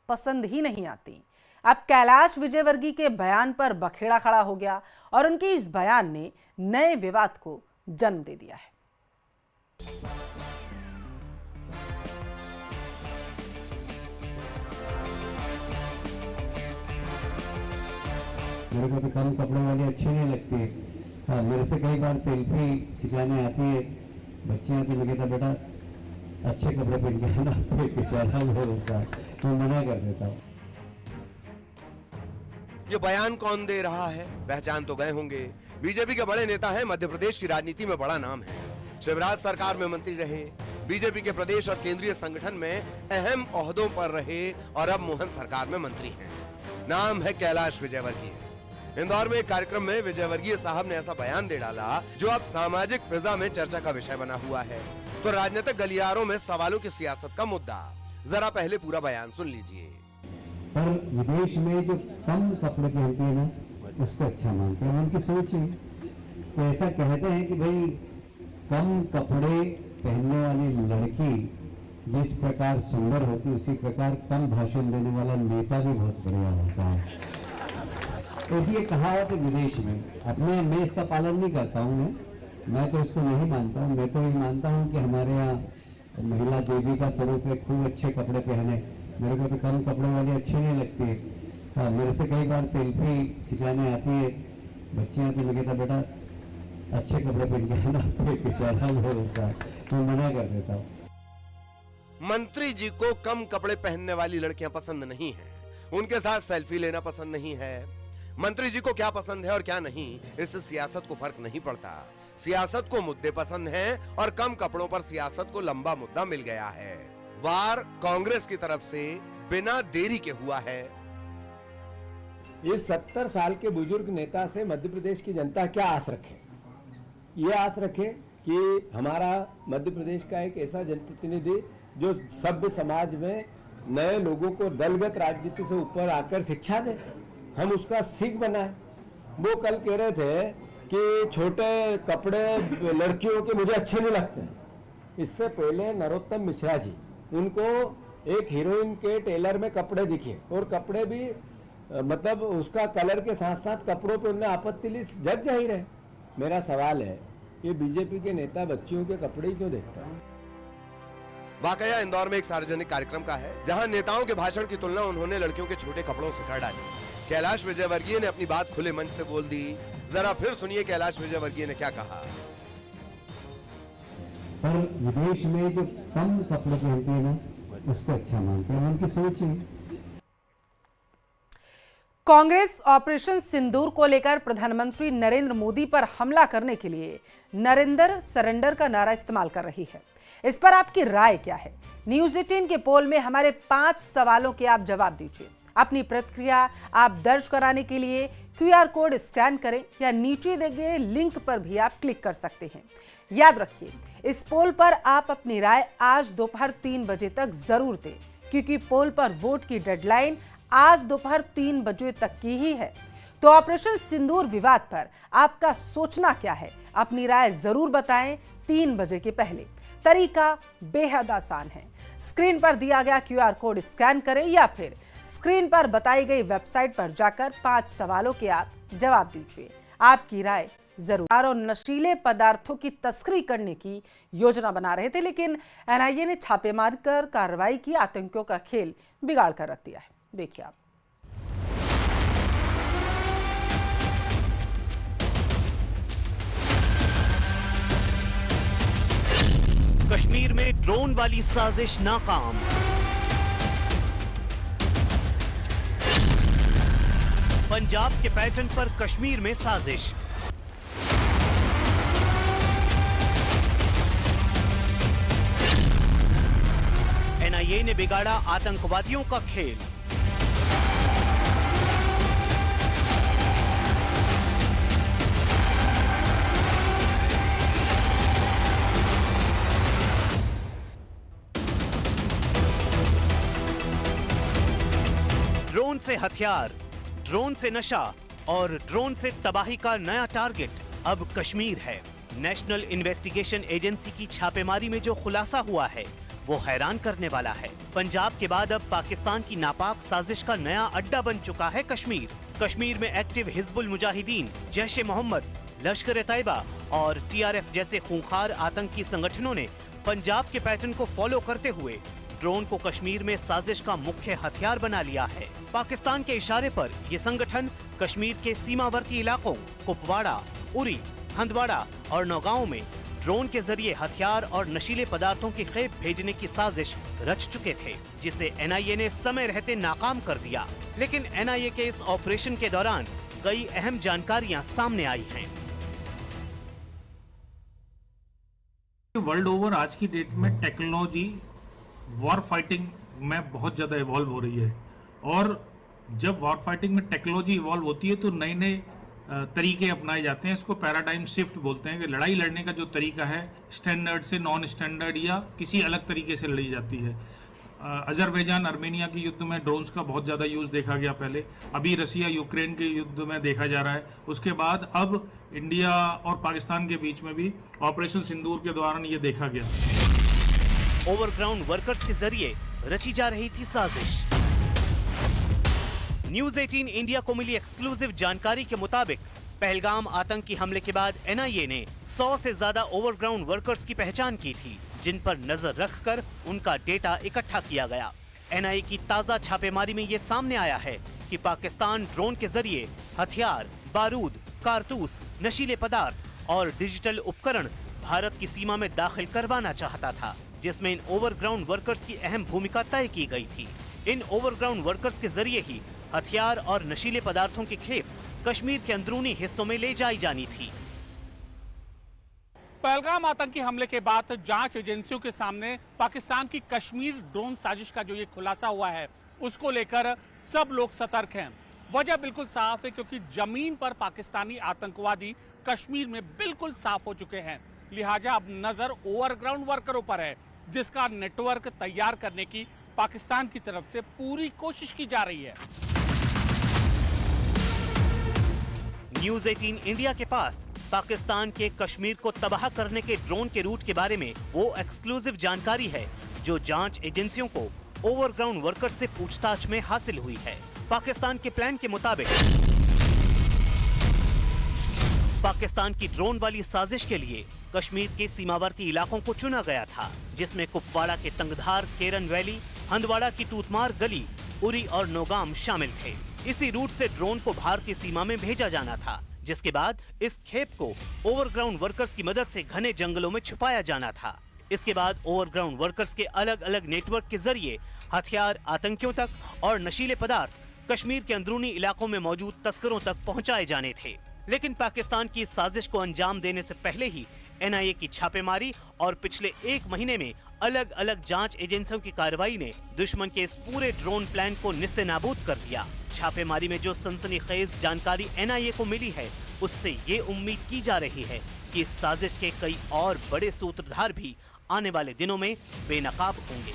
पसंद ही नहीं आती। अब कैलाश विजयवर्गीय के बयान पर बखेड़ा खड़ा हो गया और उनके इस बयान ने नए विवाद को जन्म दे दिया है। मेरे को तो कम कपड़ों वाली अच्छी नहीं लगती है। हाँ, मेरे से कई बार सेल्फी खिंचाने आती है बच्चियां, तो मैं कहता बेटा अच्छे कपड़े पहन के आना, खिंचाना मैं मना कर देता हूँ। ये बयान कौन दे रहा है, पहचान तो गए होंगे। बीजेपी के बड़े नेता हैं, मध्य प्रदेश की राजनीति में बड़ा नाम है। शिवराज सरकार में मंत्री रहे, बीजेपी के प्रदेश और केंद्रीय संगठन में अहम ओहदों पर रहे और अब मोहन सरकार में मंत्री हैं। नाम है कैलाश विजयवर्गीय। इंदौर में एक कार्यक्रम में विजयवर्गीय साहब ने ऐसा बयान दे डाला जो अब सामाजिक फिजा में चर्चा का विषय बना हुआ है। तो राजनीतिक गलियारों में सवालों की सियासत का मुद्दा। जरा पहले पूरा बयान सुन लीजिए। पर विदेश में जो कम कपड़े पहनती है ना, उसको अच्छा मानते हैं, उनकी सोच है। तो ऐसा कहते हैं कि भाई कम कपड़े पहनने वाली लड़की जिस प्रकार सुंदर होती, उसी प्रकार कम भाषण देने वाला नेता भी बहुत बढ़िया होता है। इसलिए कहा है कि विदेश में अपने मैं इसका पालन नहीं करता हूँ, मैं तो इसको नहीं मानता हूँ। मैं तो ये मानता हूँ कि हमारे यहाँ महिला देवी का स्वरूप है, खूब अच्छे कपड़े पहने। मेरे को तो कम कपड़ों वाली अच्छी नहीं लगती है। हाँ, मेरे से कई बार सेल्फी खिंचाने आती है बच्चियां, तो मैं कहता बेटा अच्छे कपड़े पहन के आना, खिंचाना मैं मना कर देता हूँ। मंत्री जी को कम कपड़े पहनने वाली लड़कियां पसंद नहीं है, उनके साथ सेल्फी लेना पसंद नहीं है। मंत्री जी को क्या पसंद है और क्या नहीं, इससे सियासत को फर्क नहीं पड़ता। सियासत को मुद्दे पसंद हैं और कम कपड़ों पर सियासत को लंबा मुद्दा मिल गया है। वार कांग्रेस की तरफ से बिना देरी के हुआ है। इस 70 साल के बुजुर्ग नेता से मध्य प्रदेश की जनता क्या आस रखे? ये आस रखे कि हमारा मध्य प्रदेश का एक ऐसा जनप्रतिनिधि जो सभ्य समाज में नए लोगों को दलगत राजनीति से ऊपर आकर शिक्षा दे, हम उसका सीख बनाए। वो कल कह रहे थे कि छोटे कपड़े लड़कियों के मुझे अच्छे नहीं लगते। इससे पहले नरोत्तम मिश्रा जी, उनको एक हीरोइन के टेलर में कपड़े दिखे और कपड़े भी मतलब उसका कलर के साथ साथ कपड़ों पे उन्हें आपत्ति ली, जग जाहिर है। मेरा सवाल है कि बीजेपी के नेता बच्चियों के कपड़े ही क्यों देखते हैं? वाकया इंदौर में एक सार्वजनिक कार्यक्रम का है जहां नेताओं के भाषण की तुलना उन्होंने लड़कियों के छोटे कपड़ों से कर डाली। कैलाश विजयवर्गीय ने अपनी बात खुले मंच से बोल दी। जरा फिर सुनिए कैलाश विजयवर्गीय ने क्या कहा। पर विदेश में जो कम कपड़े पहनती है ना, उसको अच्छा मानते हैं, उनकी सोच है। कांग्रेस ऑपरेशन सिंदूर को लेकर प्रधानमंत्री नरेंद्र मोदी पर हमला करने के लिए नरेंद्र सरेंडर का नारा इस्तेमाल कर रही है। इस पर आपकी राय क्या है? न्यूज 18 के पोल में हमारे 5 सवालों के आप जवाब दीजिए। अपनी प्रतिक्रिया आप दर्ज कराने के लिए QR कोड स्कैन करें या नीचे दिए गए लिंक पर भी आप क्लिक कर सकते हैं। याद रखिए, इस पोल पर आप अपनी राय आज दोपहर 3 बजे तक जरूर दें, क्योंकि पोल पर वोट की डेडलाइन आज दोपहर 3 बजे तक की ही है। तो ऑपरेशन सिंदूर विवाद पर आपका सोचना क्या है? अपनी राय जरूर बताएं 3 बजे के पहले। तरीका बेहद आसान है। स्क्रीन पर दिया गया QR कोड स्कैन करें या फिर स्क्रीन पर बताई गई वेबसाइट पर जाकर 5 सवालों के आप जवाब दीजिए। आपकी राय जरूर। और नशीले पदार्थों की तस्करी करने की योजना बना रहे थे, लेकिन NIA ने छापे मारकर कार्रवाई की। आतंकियों का खेल बिगाड़ कर रख दिया है। देखिए आप। कश्मीर में ड्रोन वाली साजिश नाकाम। पंजाब के पैटर्न पर कश्मीर में साजिश। NIA ने बिगाड़ा आतंकवादियों का खेल। ड्रोन से हथियार, ड्रोन से नशा और ड्रोन से तबाही का नया टारगेट अब कश्मीर है। नेशनल इन्वेस्टिगेशन एजेंसी की छापेमारी में जो खुलासा हुआ है वो हैरान करने वाला है। पंजाब के बाद अब पाकिस्तान की नापाक साजिश का नया अड्डा बन चुका है कश्मीर। कश्मीर में एक्टिव हिजबुल मुजाहिदीन, जैश ए मोहम्मद, लश्कर ए तैयबा और TRF जैसे खूंखार आतंकी संगठनों ने पंजाब के पैटर्न को फॉलो करते हुए ड्रोन को कश्मीर में साजिश का मुख्य हथियार बना लिया है। पाकिस्तान के इशारे पर ये संगठन कश्मीर के सीमावर्ती इलाकों कुपवाड़ा, उरी, हंदवाड़ा और नौगांव में ड्रोन के जरिए हथियार और नशीले पदार्थों की खेप भेजने की साजिश रच चुके थे, जिसे NIA ने समय रहते नाकाम कर दिया। लेकिन NIA के इस ऑपरेशन के दौरान कई अहम जानकारियां सामने आई हैं। वर्ल्ड ओवर आज की डेट में टेक्नोलॉजी वॉर फाइटिंग में बहुत ज़्यादा इवॉल्व हो रही है, और जब वॉर फाइटिंग में टेक्नोलॉजी इवॉल्व होती है तो नए नए तरीके अपनाए जाते हैं। इसको पैराडाइम शिफ्ट बोलते हैं कि लड़ाई लड़ने का जो तरीका है स्टैंडर्ड से नॉन स्टैंडर्ड या किसी अलग तरीके से लड़ी जाती है। अजरबैजान अर्मेनिया के युद्ध में ड्रोन्स का बहुत ज़्यादा यूज़ देखा गया पहले, अभी रसिया यूक्रेन के युद्ध में देखा जा रहा है, उसके बाद अब इंडिया और पाकिस्तान के बीच में भी ऑपरेशन सिंदूर के दौरान ये देखा गया। ओवरग्राउंड वर्कर्स के जरिए रची जा रही थी साजिश। न्यूज 18 इंडिया को मिली एक्सक्लूसिव जानकारी के मुताबिक पहलगाम आतंकी हमले के बाद NIA ने 100 से ज्यादा ओवरग्राउंड वर्कर्स की पहचान की थी, जिन पर नजर रखकर उनका डेटा इकट्ठा किया गया। NIA की ताजा छापेमारी में ये सामने आया है कि पाकिस्तान ड्रोन के जरिए हथियार, बारूद, कारतूस, नशीले पदार्थ और डिजिटल उपकरण भारत की सीमा में दाखिल करवाना चाहता था, जिसमें इन ओवरग्राउंड वर्कर्स की अहम भूमिका तय की गई थी। इन ओवरग्राउंड वर्कर्स के जरिए ही हथियार और नशीले पदार्थों की खेप कश्मीर के अंदरूनी हिस्सों में ले जाई जानी थी। पहलगाम आतंकी हमले के बाद जांच एजेंसियों के सामने पाकिस्तान की कश्मीर ड्रोन साजिश का जो ये खुलासा हुआ है, उसको लेकर सब लोग सतर्क हैं। वजह बिल्कुल साफ है, क्योंकि जमीन पर पाकिस्तानी आतंकवादी कश्मीर में बिल्कुल साफ हो चुके हैं। लिहाजा अब नजर ओवरग्राउंड वर्करों पर है, जिसका नेटवर्क तैयार करने की पाकिस्तान की तरफ से पूरी कोशिश की जा रही है। न्यूज 18 इंडिया के पास पाकिस्तान के कश्मीर को तबाह करने के ड्रोन के रूट के बारे में वो एक्सक्लूसिव जानकारी है जो जांच एजेंसियों को ओवरग्राउंड वर्कर्स से पूछताछ में हासिल हुई है। पाकिस्तान के प्लान के मुताबिक पाकिस्तान की ड्रोन वाली साजिश के लिए कश्मीर के सीमावर्ती इलाकों को चुना गया था, जिसमें कुपवाड़ा के तंगधार, केरन वैली, हंदवाड़ा की तूतमार गली, उरी और नौगाम शामिल थे। इसी रूट से ड्रोन को भारतीय सीमा में भेजा जाना था, जिसके बाद इस खेप को ओवरग्राउंड वर्कर्स की मदद से घने जंगलों में छुपाया जाना था। इसके बाद ओवरग्राउंड वर्कर्स के अलग अलग नेटवर्क के जरिए हथियार आतंकियों तक और नशीले पदार्थ कश्मीर के अंदरूनी इलाकों में मौजूद तस्करों तक पहुंचाए जाने थे। लेकिन पाकिस्तान की इस साजिश को अंजाम देने से पहले ही NIA की छापेमारी और पिछले 1 महीने में अलग अलग जांच एजेंसियों की कार्रवाई ने दुश्मन के इस पूरे ड्रोन प्लान को निस्तेनाबूद कर दिया। छापेमारी में जो सनसनीखेज जानकारी NIA को मिली है, उससे ये उम्मीद की जा रही है कि इस साजिश के कई और बड़े सूत्रधार भी आने वाले दिनों में बेनकाब होंगे।